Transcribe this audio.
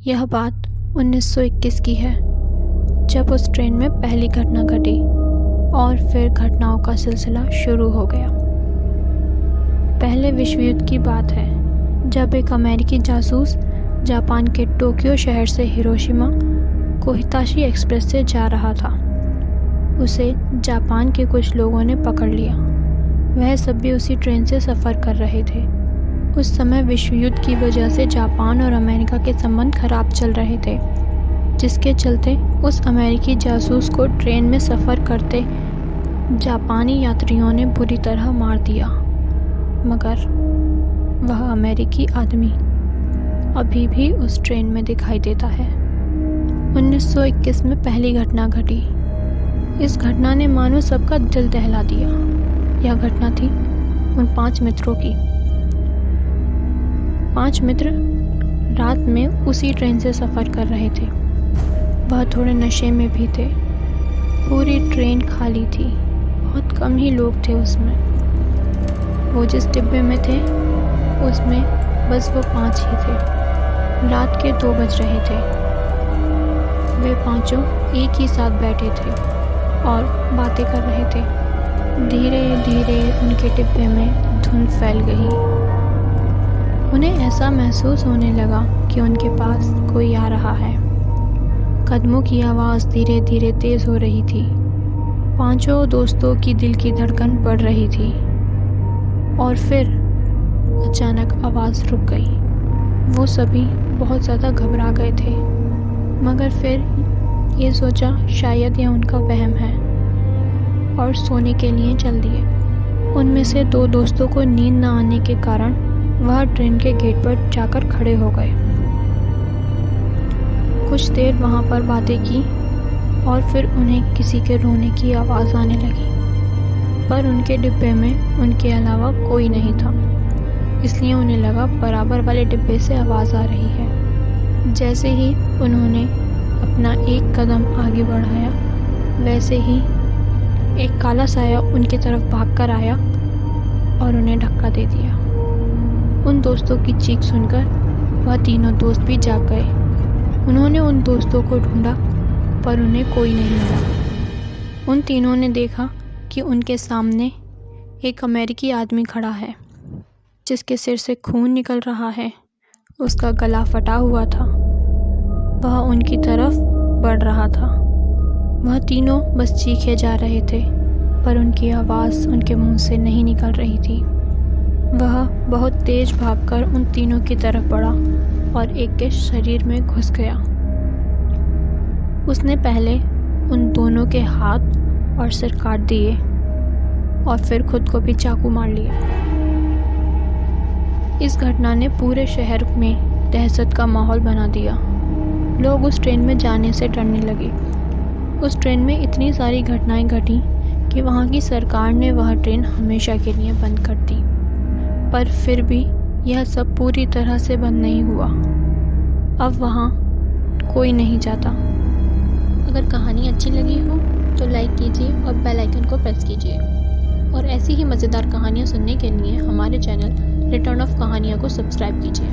यह बात 1921 की है, जब उस ट्रेन में पहली घटना घटी और फिर घटनाओं का सिलसिला शुरू हो गया। पहले विश्व युद्ध की बात है, जब एक अमेरिकी जासूस जापान के टोक्यो शहर से हिरोशिमा को हिताशी एक्सप्रेस से जा रहा था। उसे जापान के कुछ लोगों ने पकड़ लिया। वह सब भी उसी ट्रेन से सफ़र कर रहे थे। उस समय विश्व युद्ध की वजह से जापान और अमेरिका के संबंध खराब चल रहे थे, जिसके चलते उस अमेरिकी जासूस को ट्रेन में सफ़र करते जापानी यात्रियों ने बुरी तरह मार दिया, मगर वह अमेरिकी आदमी अभी भी उस ट्रेन में दिखाई देता है। 1921 में पहली घटना घटी। इस घटना ने मानो सबका दिल दहला दिया। यह घटना थी उन 5 मित्रों की। 5 मित्र रात में उसी ट्रेन से सफ़र कर रहे थे। वह थोड़े नशे में भी थे। पूरी ट्रेन खाली थी, बहुत कम ही लोग थे उसमें। वो जिस डिब्बे में थे उसमें बस वो 5 ही थे। रात के 2 बज रहे थे। वे पांचों एक ही साथ बैठे थे और बातें कर रहे थे। धीरे धीरे उनके डिब्बे में धुंध फैल गई। उन्हें ऐसा महसूस होने लगा कि उनके पास कोई आ रहा है। कदमों की आवाज़ धीरे धीरे तेज़ हो रही थी। पांचों दोस्तों की दिल की धड़कन बढ़ रही थी और फिर अचानक आवाज़ रुक गई। वो सभी बहुत ज़्यादा घबरा गए थे, मगर फिर ये सोचा शायद यह उनका वहम है और सोने के लिए चल दिए। उनमें से 2 दोस्तों को नींद न आने के कारण वह ट्रेन के गेट पर जाकर खड़े हो गए। कुछ देर वहाँ पर बातें की और फिर उन्हें किसी के रोने की आवाज़ आने लगी, पर उनके डिब्बे में उनके अलावा कोई नहीं था, इसलिए उन्हें लगा बराबर वाले डिब्बे से आवाज़ आ रही है। जैसे ही उन्होंने अपना एक कदम आगे बढ़ाया, वैसे ही एक काला साया उनकी तरफ भागकर आया और उन्हें धक्का दे दिया। उन दोस्तों की चीख सुनकर वह तीनों दोस्त भी जाग गए। उन्होंने उन दोस्तों को ढूंढा, पर उन्हें कोई नहीं मिला। उन तीनों ने देखा कि उनके सामने एक अमेरिकी आदमी खड़ा है, जिसके सिर से खून निकल रहा है। उसका गला फटा हुआ था। वह उनकी तरफ बढ़ रहा था। वह तीनों बस चीखे जा रहे थे, पर उनकी आवाज़ उनके मुंह से नहीं निकल रही थी। वह बहुत तेज भागकर उन तीनों की तरफ बढ़ा और एक के शरीर में घुस गया। उसने पहले उन दोनों के हाथ और सिर काट दिए और फिर खुद को भी चाकू मार लिया। इस घटना ने पूरे शहर में दहशत का माहौल बना दिया। लोग उस ट्रेन में जाने से डरने लगे। उस ट्रेन में इतनी सारी घटनाएं घटी कि वहाँ की सरकार ने वह ट्रेन हमेशा के लिए बंद कर दी, पर फिर भी यह सब पूरी तरह से बंद नहीं हुआ। अब वहाँ कोई नहीं जाता। अगर कहानी अच्छी लगी हो तो लाइक कीजिए और बेल आइकन को प्रेस कीजिए, और ऐसी ही मज़ेदार कहानियाँ सुनने के लिए हमारे चैनल रिटर्न ऑफ कहानियाँ को सब्सक्राइब कीजिए।